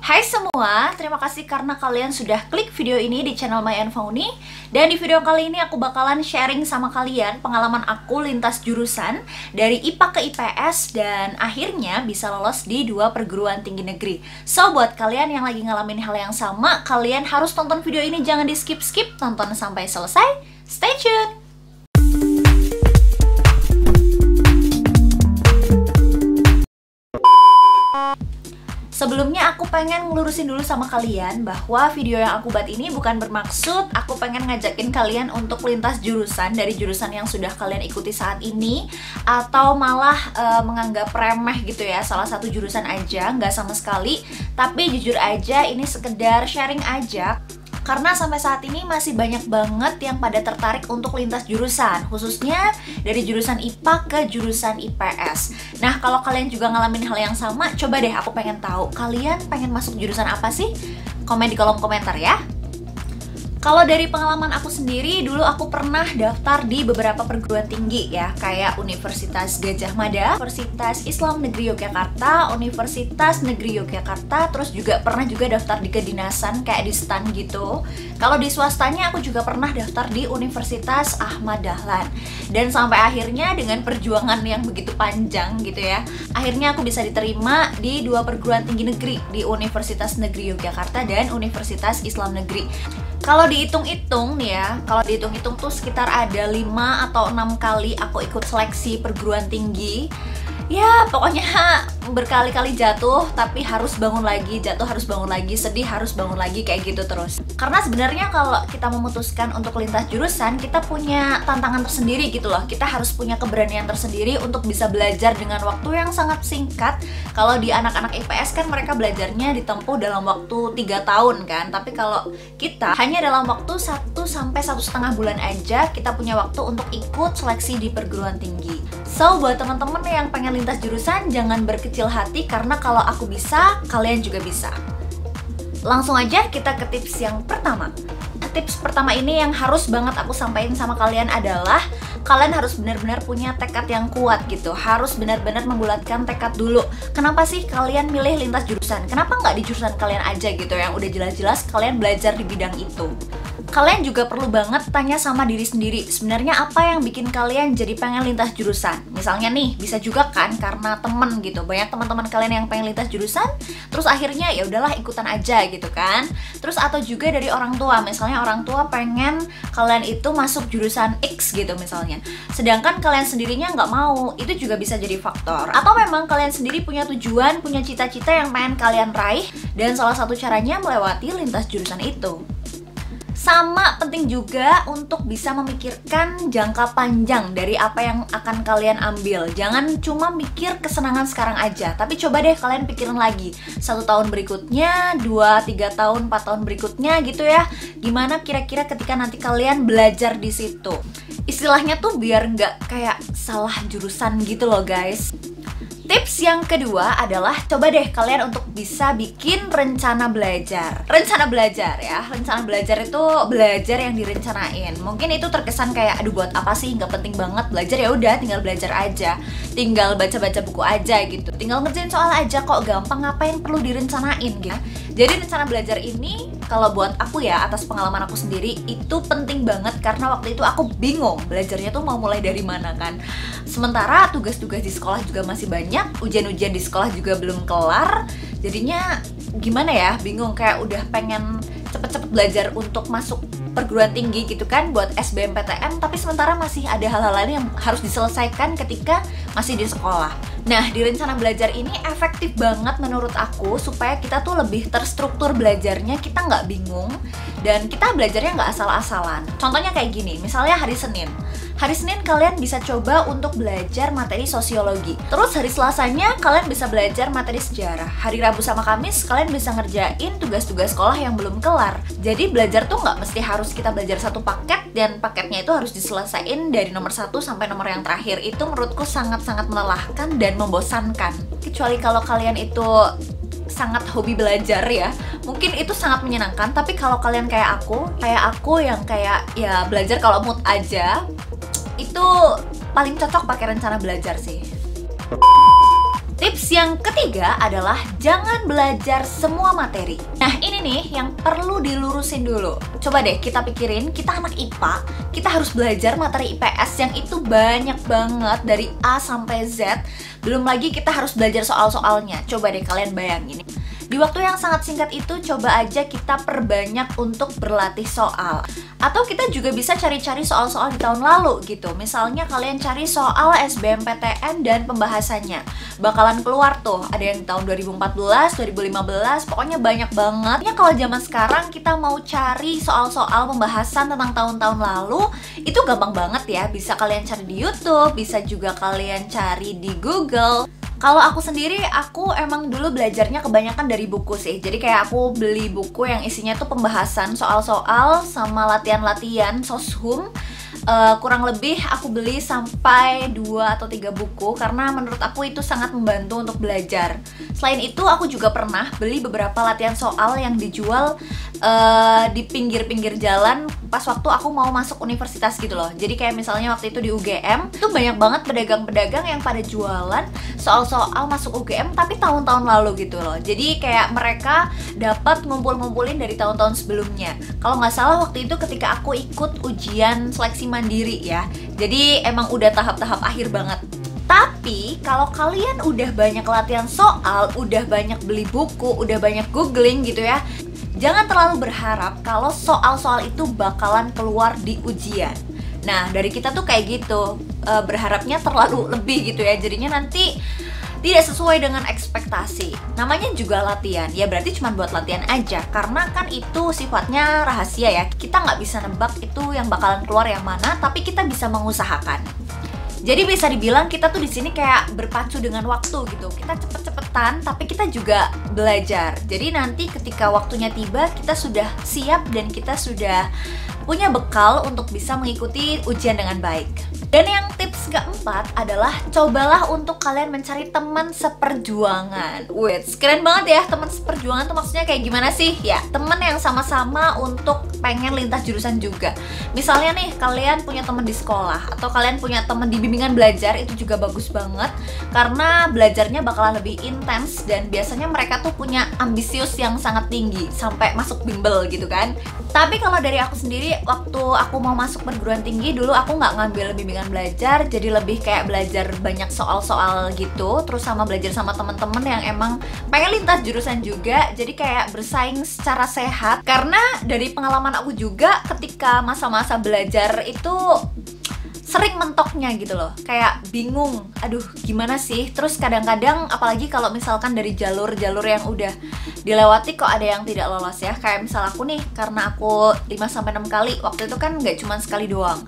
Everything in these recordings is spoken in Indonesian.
Hai semua, terima kasih karena kalian sudah klik video ini di channel My Fauni. Dan di video kali ini aku bakalan sharing sama kalian pengalaman aku lintas jurusan dari IPA ke IPS dan akhirnya bisa lolos di 2 perguruan tinggi negeri. So, buat kalian yang lagi ngalamin hal yang sama, kalian harus tonton video ini, jangan di skip-skip, tonton sampai selesai. Stay tune! Sebelumnya aku pengen ngelurusin dulu sama kalian bahwa video yang aku buat ini bukan bermaksud aku pengen ngajakin kalian untuk lintas jurusan dari jurusan yang sudah kalian ikuti saat ini, atau malah menganggap remeh gitu ya salah satu jurusan aja, nggak sama sekali. Tapi jujur aja ini sekedar sharing aja. Karena sampai saat ini masih banyak banget yang pada tertarik untuk lintas jurusan, khususnya dari jurusan IPA ke jurusan IPS. Nah, kalau kalian juga ngalamin hal yang sama, coba deh aku pengen tahu, kalian pengen masuk jurusan apa sih? Komen di kolom komentar ya. Kalau dari pengalaman aku sendiri, dulu aku pernah daftar di beberapa perguruan tinggi ya, kayak Universitas Gadjah Mada, Universitas Islam Negeri Yogyakarta, Universitas Negeri Yogyakarta, terus juga pernah juga daftar di kedinasan kayak di STAN gitu. Kalau di swastanya aku juga pernah daftar di Universitas Ahmad Dahlan. Dan sampai akhirnya dengan perjuangan yang begitu panjang gitu ya, akhirnya aku bisa diterima di 2 perguruan tinggi negeri, di Universitas Negeri Yogyakarta dan Universitas Islam Negeri. Kalau dihitung-hitung nih ya, kalau dihitung-hitung tuh sekitar ada 5 atau 6 kali aku ikut seleksi perguruan tinggi. Ya pokoknya berkali-kali jatuh, tapi harus bangun lagi, jatuh harus bangun lagi, sedih harus bangun lagi, kayak gitu terus. Karena sebenarnya kalau kita memutuskan untuk lintas jurusan, kita punya tantangan tersendiri gitu loh. Kita harus punya keberanian tersendiri untuk bisa belajar dengan waktu yang sangat singkat. Kalau di anak-anak IPS kan mereka belajarnya ditempuh dalam waktu 3 tahun kan. Tapi kalau kita hanya dalam waktu 1 sampai 1,5 bulan aja kita punya waktu untuk ikut seleksi di perguruan tinggi. So, buat teman-teman yang pengen lintas jurusan, jangan berkecil hati karena kalau aku bisa, kalian juga bisa. Langsung aja kita ke tips yang pertama. Tips pertama ini yang harus banget aku sampaikan sama kalian adalah kalian harus benar-benar punya tekad yang kuat gitu. Harus benar-benar membulatkan tekad dulu. Kenapa sih kalian milih lintas jurusan? Kenapa nggak di jurusan kalian aja gitu yang udah jelas-jelas kalian belajar di bidang itu? Kalian juga perlu banget tanya sama diri sendiri, sebenarnya apa yang bikin kalian jadi pengen lintas jurusan? Misalnya nih, bisa juga kan karena temen gitu. Banyak teman-teman kalian yang pengen lintas jurusan, terus akhirnya ya udahlah ikutan aja gitu kan. Terus atau juga dari orang tua, misalnya orang tua pengen kalian itu masuk jurusan X gitu misalnya. Sedangkan kalian sendirinya nggak mau, itu juga bisa jadi faktor. Atau memang kalian sendiri punya tujuan, punya cita-cita yang pengen kalian raih, dan salah satu caranya melewati lintas jurusan itu. Sama penting juga untuk bisa memikirkan jangka panjang dari apa yang akan kalian ambil. Jangan cuma mikir kesenangan sekarang aja, tapi coba deh kalian pikirin lagi 1 tahun berikutnya, 2, 3 tahun, 4 tahun berikutnya gitu ya. Gimana kira-kira ketika nanti kalian belajar di situ. Istilahnya tuh biar nggak kayak salah jurusan gitu loh guys. Tips yang kedua adalah coba deh kalian untuk bisa bikin rencana belajar. Rencana belajar ya, rencana belajar itu belajar yang direncanain. Mungkin itu terkesan kayak aduh buat apa sih, nggak penting banget belajar, ya udah tinggal belajar aja, tinggal baca-baca buku aja gitu, tinggal ngerjain soal aja kok, gampang, ngapain perlu direncanain gitu. Jadi rencana belajar ini kalau buat aku ya, atas pengalaman aku sendiri, itu penting banget karena waktu itu aku bingung belajarnya tuh mau mulai dari mana kan. Sementara tugas-tugas di sekolah juga masih banyak, ujian-ujian di sekolah juga belum kelar. Jadinya gimana ya, bingung, kayak udah pengen cepet-cepet belajar untuk masuk perguruan tinggi gitu kan buat SBMPTN, tapi sementara masih ada hal-hal lain yang harus diselesaikan ketika masih di sekolah. Nah, di rencana belajar ini efektif banget menurut aku supaya kita tuh lebih terstruktur belajarnya, kita nggak bingung dan kita belajarnya nggak asal-asalan. Contohnya kayak gini, misalnya hari Senin. Hari Senin kalian bisa coba untuk belajar materi sosiologi. Terus hari Selasanya kalian bisa belajar materi sejarah. Hari Rabu sama Kamis kalian bisa ngerjain tugas-tugas sekolah yang belum kelar. Jadi belajar tuh nggak mesti harus kita belajar satu paket dan paketnya itu harus diselesain dari nomor 1 sampai nomor yang terakhir. Itu menurutku sangat-sangat melelahkan dan membosankan. Kecuali kalau kalian itu sangat hobi belajar ya, mungkin itu sangat menyenangkan. Tapi kalau kalian kayak aku yang kayak ya belajar kalau mood aja, itu paling cocok pakai rencana belajar sih. Tips Tips yang ketiga adalah jangan belajar semua materi. Nah ini nih yang perlu dilurusin dulu. Coba deh kita pikirin, kita anak IPA, kita harus belajar materi IPS yang itu banyak banget dari A sampai Z. Belum lagi kita harus belajar soal-soalnya. Coba deh kalian bayangin. Di waktu yang sangat singkat itu, coba aja kita perbanyak untuk berlatih soal. Atau kita juga bisa cari-cari soal-soal di tahun lalu gitu. Misalnya kalian cari soal SBMPTN dan pembahasannya. Bakalan keluar tuh, ada yang di tahun 2014, 2015, pokoknya banyak banget. Ya kalau zaman sekarang kita mau cari soal-soal pembahasan tentang tahun-tahun lalu, itu gampang banget ya. Bisa kalian cari di YouTube, bisa juga kalian cari di Google. Kalau aku sendiri, aku emang dulu belajarnya kebanyakan dari buku sih. Jadi kayak aku beli buku yang isinya tuh pembahasan soal-soal sama latihan-latihan soshum. Kurang lebih aku beli sampai 2 atau 3 buku karena menurut aku itu sangat membantu untuk belajar. Selain itu aku juga pernah beli beberapa latihan soal yang dijual di pinggir-pinggir jalan pas waktu aku mau masuk universitas gitu loh. Jadi kayak misalnya waktu itu di UGM itu banyak banget pedagang-pedagang yang pada jualan soal-soal masuk UGM tapi tahun-tahun lalu gitu loh. Jadi kayak mereka dapat ngumpul-ngumpulin dari tahun-tahun sebelumnya. Kalau nggak salah waktu itu ketika aku ikut ujian seleksi mandiri ya. Jadi emang udah tahap-tahap akhir banget. Tapi kalau kalian udah banyak latihan soal, udah banyak beli buku, udah banyak googling gitu ya, jangan terlalu berharap kalau soal-soal itu bakalan keluar di ujian. Nah dari kita tuh kayak gitu, berharapnya terlalu lebih gitu ya. Jadinya nanti tidak sesuai dengan ekspektasi. Namanya juga latihan, ya berarti cuma buat latihan aja. Karena kan itu sifatnya rahasia ya. Kita nggak bisa nebak itu yang bakalan keluar yang mana, tapi kita bisa mengusahakan. Jadi bisa dibilang kita tuh di sini kayak berpacu dengan waktu gitu. Kita cepet-cepetan, tapi kita juga belajar. Jadi nanti ketika waktunya tiba, kita sudah siap dan kita sudah punya bekal untuk bisa mengikuti ujian dengan baik. Dan yang tips keempat adalah cobalah untuk kalian mencari teman seperjuangan. Wait, keren banget ya, teman seperjuangan tuh maksudnya kayak gimana sih? Ya, teman yang sama-sama untuk pengen lintas jurusan juga. Misalnya nih, kalian punya teman di sekolah atau kalian punya teman di bimbingan belajar, itu juga bagus banget karena belajarnya bakalan lebih intens dan biasanya mereka tuh punya ambisius yang sangat tinggi sampai masuk bimbel gitu kan. Tapi kalau dari aku sendiri, waktu aku mau masuk perguruan tinggi dulu aku nggak ngambil bimbingan belajar, jadi lebih kayak belajar banyak soal-soal gitu, terus sama belajar sama teman-teman yang emang pengen lintas jurusan juga, jadi kayak bersaing secara sehat. Karena dari pengalaman aku juga ketika masa-masa belajar itu sering mentoknya gitu loh, kayak bingung, aduh gimana sih. Terus kadang-kadang apalagi kalau misalkan dari jalur-jalur yang udah dilewati kok ada yang tidak lolos ya. Kayak misal aku nih, karena aku 5-6 kali, waktu itu kan nggak cuma sekali doang,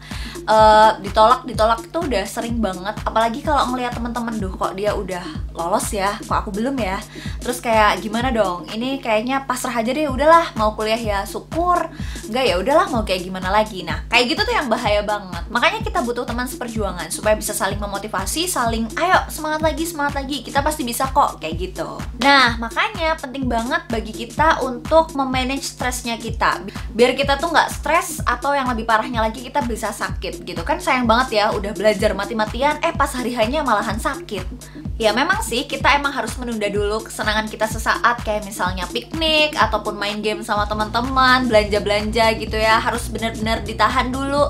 ditolak itu udah sering banget. Apalagi kalau ngelihat teman-teman, duh kok dia udah lolos ya, kok aku belum ya. Terus kayak gimana dong, ini kayaknya pasrah aja deh, udahlah mau kuliah ya syukur, enggak ya udahlah mau kayak gimana lagi. Nah kayak gitu tuh yang bahaya banget. Makanya kita butuh teman seperjuangan supaya bisa saling memotivasi, saling ayo semangat lagi, kita pasti bisa kok, kayak gitu. Nah makanya penting banget bagi kita untuk memanage stresnya kita, biar kita tuh nggak stres atau yang lebih parahnya lagi kita bisa sakit gitu kan. Sayang banget ya udah belajar mati-matian pas hari hanya malahan sakit. Ya memang sih kita emang harus menunda dulu kesenangan kita sesaat, kayak misalnya piknik ataupun main game sama teman-teman, belanja-belanja gitu ya. Harus benar-benar ditahan dulu,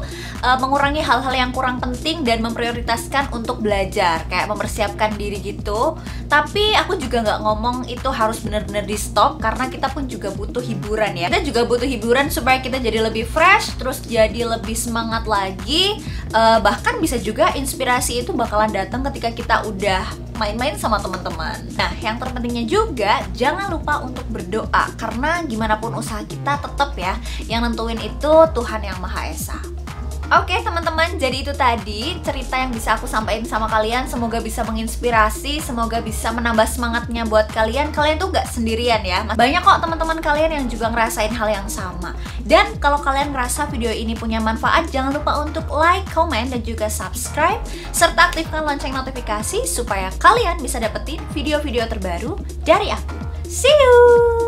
mengurangi hal-hal yang kurang penting dan memprioritaskan untuk belajar, kayak mempersiapkan diri gitu. Tapi aku juga nggak ngomong itu harus benar-benar di stop, karena kita pun juga butuh hiburan ya. Kita juga butuh hiburan supaya kita jadi lebih fresh, terus jadi lebih semangat lagi. Bahkan bisa juga inspirasi itu bakalan datang ketika kita udah main-main sama teman-teman. Nah, yang terpentingnya juga jangan lupa untuk berdoa, karena gimana pun usaha kita tetap ya yang nentuin itu Tuhan Yang Maha Esa. Oke teman-teman, jadi itu tadi cerita yang bisa aku sampaikan sama kalian. Semoga bisa menginspirasi, semoga bisa menambah semangatnya buat kalian. Kalian tuh gak sendirian ya, banyak kok teman-teman kalian yang juga ngerasain hal yang sama. Dan kalau kalian ngerasa video ini punya manfaat, jangan lupa untuk like, comment, dan juga subscribe, serta aktifkan lonceng notifikasi supaya kalian bisa dapetin video-video terbaru dari aku. See you!